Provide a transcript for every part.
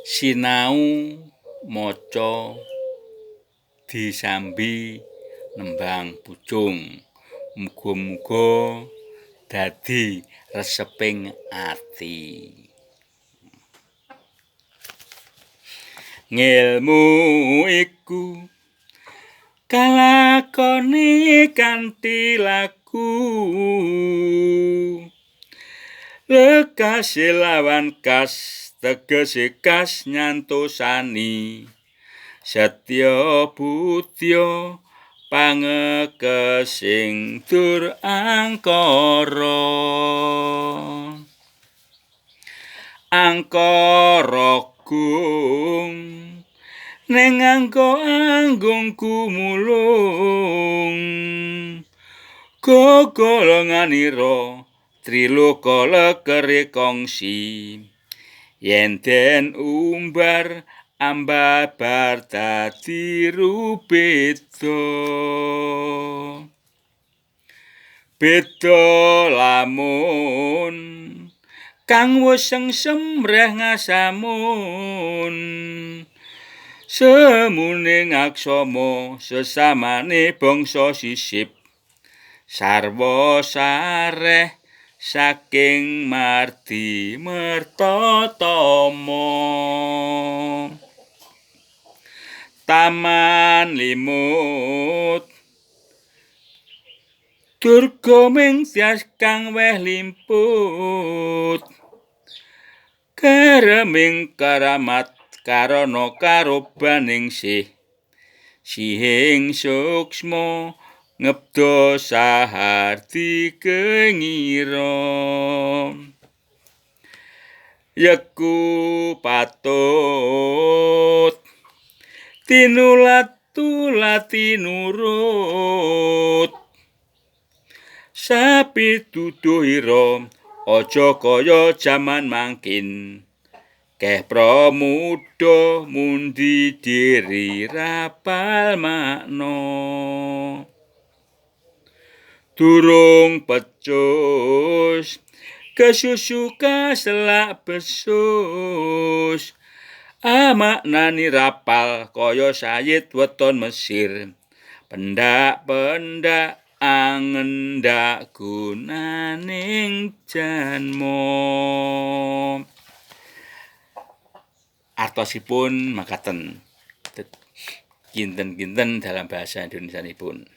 Sinau maca disambi nembang pucung. Muga-muga dadi reseping ati. Ngilmu iku kalakoni kanthi laku. Lekase lawan kas tegese kas nyantosani. Setya budya pangekesing dur angkara. Angkara gung ning anggung kumulung. Gogolonganira triloka lekere kongsi. Yen den umbar ambabar dadi rubeda. Beda lamun kang wis semreh ngasamun. Semune ngaksama sesamane bangsa sisip. Sarwa sareh saking mardi mertatama. Taman limut durga mengsias kang weh limput. Kereming karamat karana karobaning sihing suksma ngebda sahardi kengira. Yeku patut tinulat-tulati nurut. Sapituduhira aja kaya jaman mangkin. Keh pramuda mundi diri rapal makna. Durung pecus kesusu kaselak besus. Amaknani rapal kaya sayit weton Mesir. Pendak-pendak angendak gunaning janma. Artosipun makaten. Kinten-kinten dalam bahasa Indonesianipun.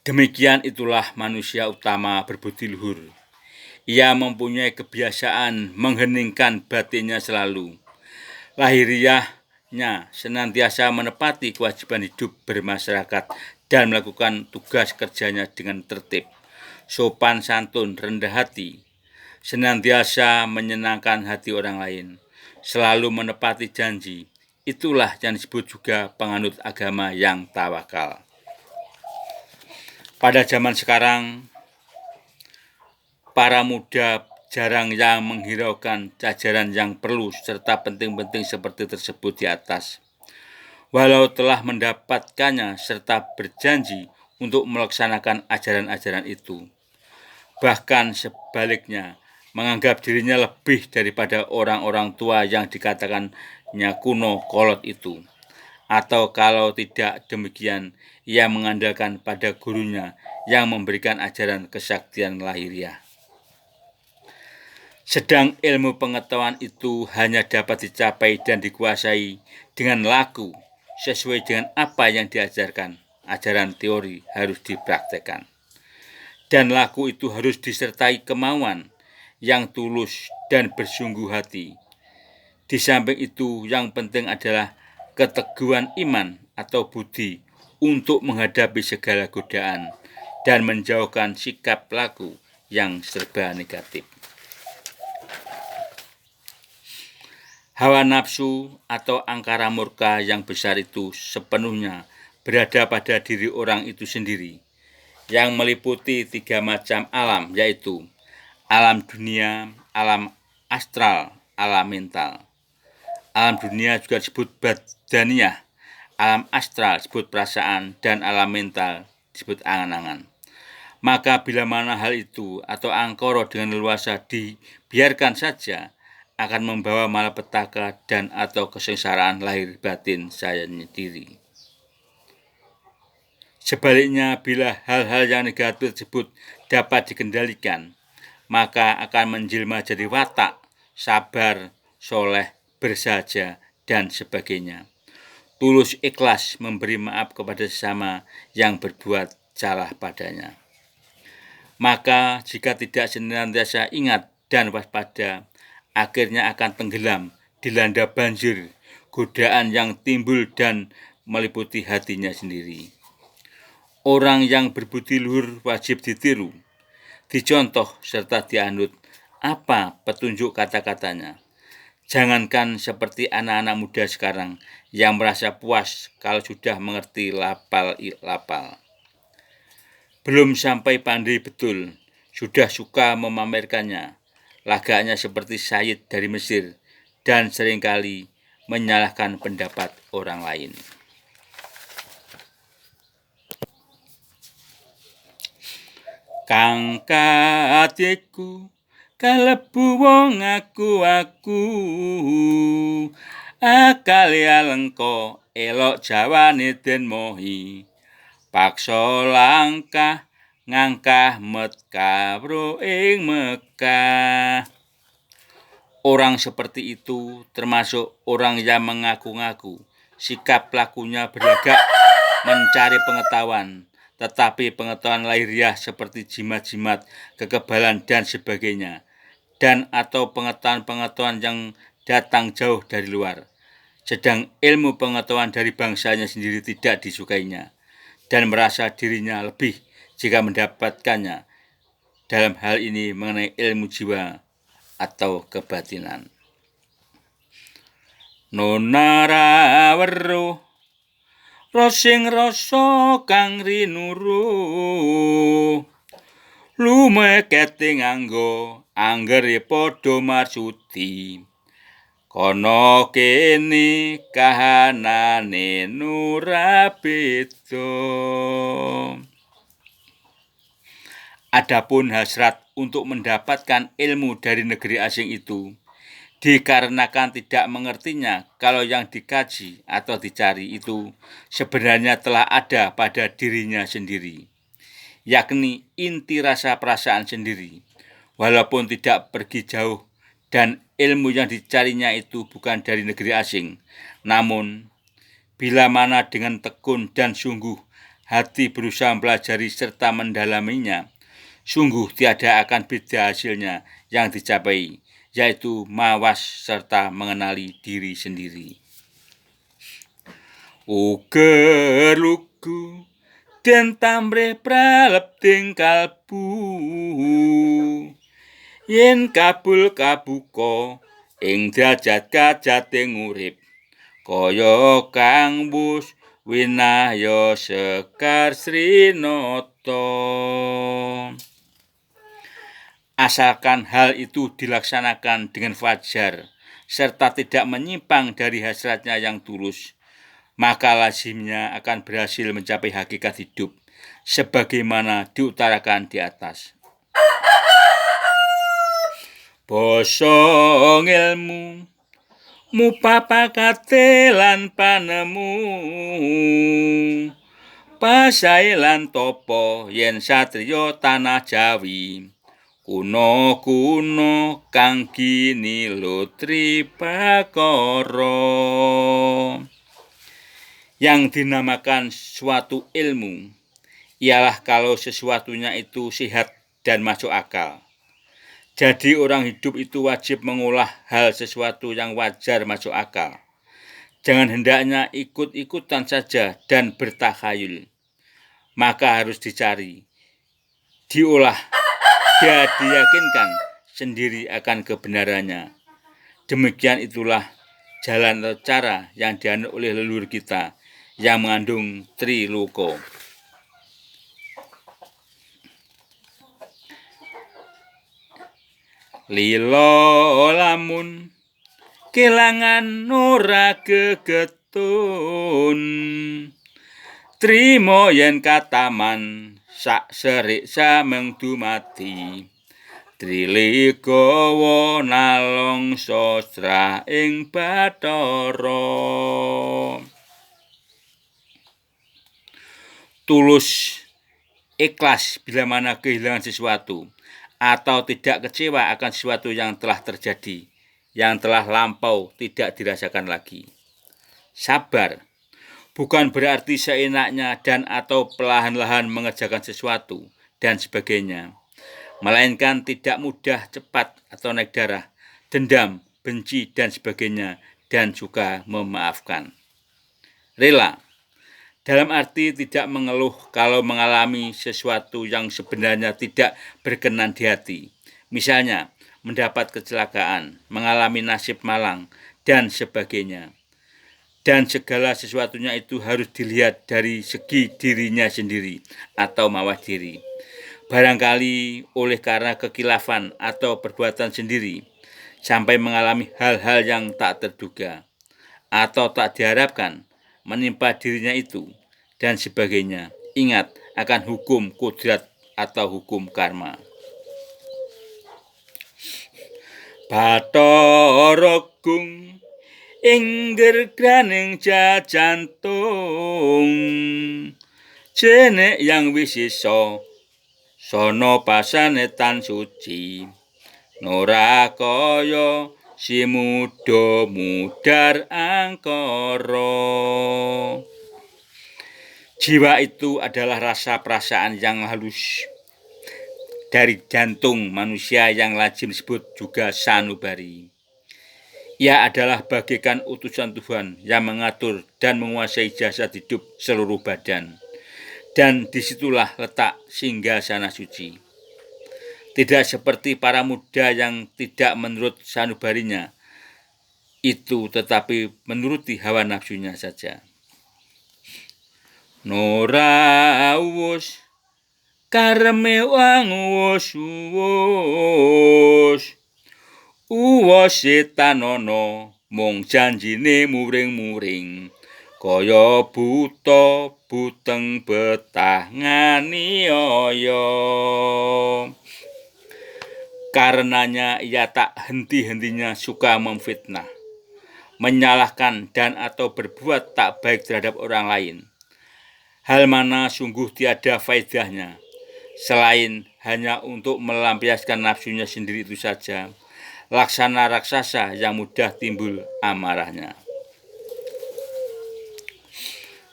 Demikian itulah manusia utama berbudi luhur. Ia mempunyai kebiasaan mengheningkan batinnya selalu. Lahiriahnya senantiasa menepati kewajiban hidup bermasyarakat dan melakukan tugas kerjanya dengan tertib, sopan santun, rendah hati, senantiasa menyenangkan hati orang lain, selalu menepati janji. Itulah yang disebut juga penganut agama yang tawakal. Pada zaman sekarang, para muda jarang yang menghiraukan ajaran yang perlu serta penting-penting seperti tersebut di atas. Walau telah mendapatkannya serta berjanji untuk melaksanakan ajaran-ajaran itu. Bahkan sebaliknya, menganggap dirinya lebih daripada orang-orang tua yang dikatakannya kuno kolot itu. Atau kalau tidak demikian, ia mengandalkan pada gurunya yang memberikan ajaran kesaktian lahiriah. Sedang ilmu pengetahuan itu hanya dapat dicapai dan dikuasai dengan laku sesuai dengan apa yang diajarkan. Ajaran teori harus dipraktekkan. Dan laku itu harus disertai kemauan yang tulus dan bersungguh hati. Di samping itu, yang penting adalah keteguhan iman atau budi untuk menghadapi segala godaan dan menjauhkan sikap laku yang serba negatif. Hawa nafsu atau angkara murka yang besar itu sepenuhnya berada pada diri orang itu sendiri, yang meliputi 3 macam alam, yaitu alam dunia, alam astral, alam mental. Alam dunia juga disebut badaniyah, alam astral disebut perasaan, dan alam mental disebut angan-angan. Maka bila mana hal itu atau angkara dengan leluasa dibiarkan saja, akan membawa malapetaka dan atau kesengsaraan lahir batin saya sendiri. Sebaliknya, bila hal-hal yang negatif tersebut dapat dikendalikan, maka akan menjelma jadi watak, sabar, soleh, bersahaja, dan sebagainya. Tulus ikhlas memberi maaf kepada sesama yang berbuat salah padanya. Maka jika tidak senantiasa ingat dan waspada, akhirnya akan tenggelam, dilanda banjir, godaan yang timbul dan meliputi hatinya sendiri. Orang yang berbudi luhur wajib ditiru, dicontoh serta dianut apa petunjuk kata-katanya. Jangankan seperti anak-anak muda sekarang yang merasa puas kalau sudah mengerti lapal-lapal. Belum sampai pandai betul, sudah suka memamerkannya. Lagaknya seperti Sayyid dari Mesir dan seringkali menyalahkan pendapat orang lain. Kang katiku kalebu wong aku akale alengka elok jawane den mohi paksa langkah ngangkah met kawruh ing Mekah. Orang seperti itu termasuk orang yang mengaku-ngaku sikap lakunya berlagak mencari pengetahuan, tetapi pengetahuan lahiriah seperti jimat-jimat, kekebalan, dan sebagainya, dan atau pengetahuan-pengetahuan yang datang jauh dari luar. Sedang ilmu pengetahuan dari bangsanya sendiri tidak disukainya, dan merasa dirinya lebih jika mendapatkannya. Dalam hal ini mengenai ilmu jiwa atau kebatinan. Nonara weruh rosing rasa kang rinuru lumekete nganggo anggere padha marsudi kono kene kahanane nurabeda. Adapun hasrat untuk mendapatkan ilmu dari negeri asing itu dikarenakan tidak mengertinya kalau yang dikaji atau dicari itu sebenarnya telah ada pada dirinya sendiri, yakni inti rasa perasaan sendiri, walaupun tidak pergi jauh dan ilmu yang dicarinya itu bukan dari negeri asing. Namun, bila mana dengan tekun dan sungguh hati berusaha mempelajari serta mendalaminya, sungguh tiada akan beda hasilnya yang dicapai, yaitu mawas serta mengenali diri sendiri. Uger lugu den tamrih pralepting kalbu yen kabul kabuka ing derajat kajating urip kaya kang wus winaya Sekar Srinata. Asalkan hal itu dilaksanakan dengan fajar serta tidak menyimpang dari hasratnya yang tulus, maka lazimnya akan berhasil mencapai hakikat hidup sebagaimana diutarakan di atas. Basa ngilmu mupapakate lan panemu pasae lan topo yen satriya tanah Jawi kuno kang kini lutri pakara. Yang dinamakan suatu ilmu ialah kalau sesuatunya itu sehat dan masuk akal. Jadi orang hidup itu wajib mengolah hal sesuatu yang wajar masuk akal. Jangan hendaknya ikut-ikutan saja dan bertakhayul. Maka harus dicari, diolah, diyakinkan sendiri akan kebenarannya. Demikian itulah jalan atau cara yang dianut oleh leluhur kita yang mengandung Triloko. Lilo lamun kelangan ora gegetun trimo yen kataman sak serik sameng dumati Triligawa nalong sosra ing Bathara. Tulus, ikhlas bila mana kehilangan sesuatu atau tidak kecewa akan sesuatu yang telah terjadi, yang telah lampau tidak dirasakan lagi. Sabar bukan berarti seenaknya dan atau perlahan-lahan mengerjakan sesuatu dan sebagainya, melainkan tidak mudah, cepat atau naik darah, dendam, benci dan sebagainya, dan juga memaafkan. Rela dalam arti tidak mengeluh kalau mengalami sesuatu yang sebenarnya tidak berkenan di hati. Misalnya, mendapat kecelakaan, mengalami nasib malang, dan sebagainya. Dan segala sesuatunya itu harus dilihat dari segi dirinya sendiri atau mawas diri. Barangkali oleh karena kekilafan atau perbuatan sendiri, sampai mengalami hal-hal yang tak terduga atau tak diharapkan menimpa dirinya itu, dan sebagainya. Ingat akan hukum kodrat atau hukum karma. Bathara Gung ing gerganing jajantung, jenek yang wisisa sono pasane tan suci, nora kaya si muda mudar angkara. Jiwa itu adalah rasa perasaan yang halus dari jantung manusia yang lazim disebut juga sanubari. Ia adalah bagaikan utusan Tuhan yang mengatur dan menguasai jasad hidup seluruh badan. Dan disitulah letak singgasana suci. Tidak seperti para muda yang tidak menurut sanubarinya itu, tetapi menuruti hawa nafsunya saja. Nora wus karme wang wus setanono mung janjine muring-muring, kaya buta buteng betah nganiaya. Karenanya ia tak henti-hentinya suka memfitnah, menyalahkan dan atau berbuat tak baik terhadap orang lain. Hal mana sungguh tiada faedahnya, selain hanya untuk melampiaskan nafsunya sendiri itu saja, laksana raksasa yang mudah timbul amarahnya.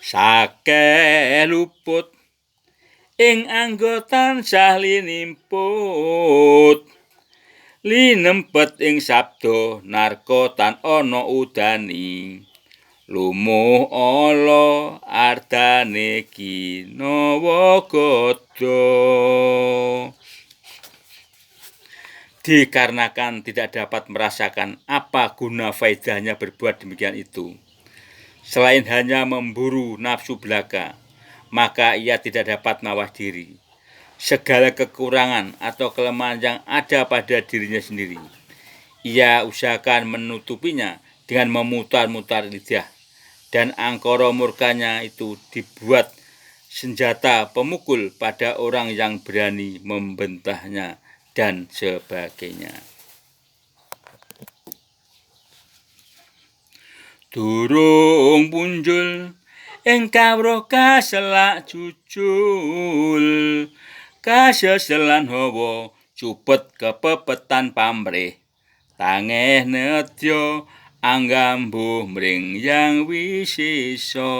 Sake luput ing anggotan tansah linimput, linempet ing sabda narko tan ana udani, lumuh ala ardane kinawa gada. Dikarenakan tidak dapat merasakan apa guna faedahnya berbuat demikian itu, selain hanya memburu nafsu belaka, maka ia tidak dapat mawas diri. Segala kekurangan atau kelemahan yang ada pada dirinya sendiri, ia usahakan menutupinya dengan memutar-mutar lidah, dan angkara murkanya itu dibuat senjata pemukul pada orang yang berani membentahnya dan sebagainya. Durung punjul ing kawruh kaselak jujul, kaseselan hawa cupet kepepetan pamrih, tangeh nedya anggambuh mring yang wisisa.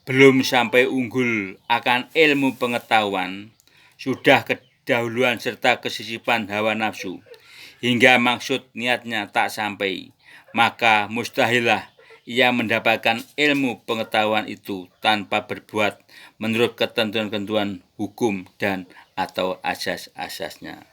Belum sampai unggul akan ilmu pengetahuan, sudah kedahuluan serta kesisipan hawa nafsu, hingga maksud niatnya tak sampai, maka mustahilah ia mendapatkan ilmu pengetahuan itu tanpa berbuat menurut ketentuan-ketentuan hukum dan atau asas-asasnya.